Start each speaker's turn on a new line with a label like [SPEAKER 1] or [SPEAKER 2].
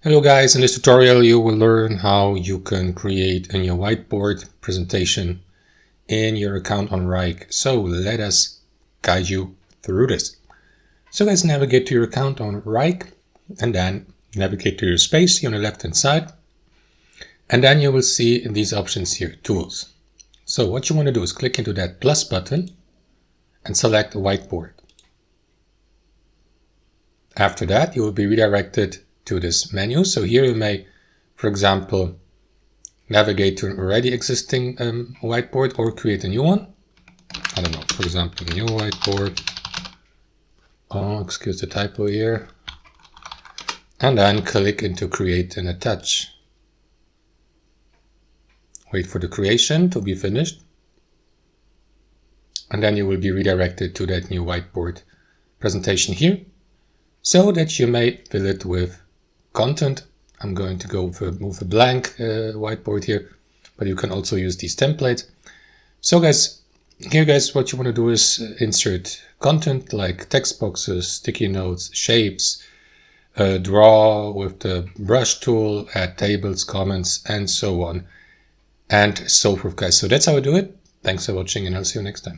[SPEAKER 1] Hello guys, in this tutorial you will learn how you can create a new whiteboard presentation in your account on Wrike. So let us guide you through this. So let's navigate to your account on Wrike and then navigate to your space on the left hand side. And then you will see in these options here, tools. So what you want to do is click into that plus button and select whiteboard. After that you will be redirected to this menu. So here you may, for example, navigate to an already existing whiteboard or create a new one. I don't know, for example, new whiteboard. Oh, excuse the typo here. And then click into create and attach. Wait for the creation to be finished. And then you will be redirected to that new whiteboard presentation here, so that you may fill it with content. I'm going to go for move a blank whiteboard here, but you can also use these templates. So guys, what you want to do is insert content like text boxes, sticky notes, shapes, draw with the brush tool, add tables, comments, and so on and so forth, guys. So that's how I do it. Thanks for watching, and I'll see you next time.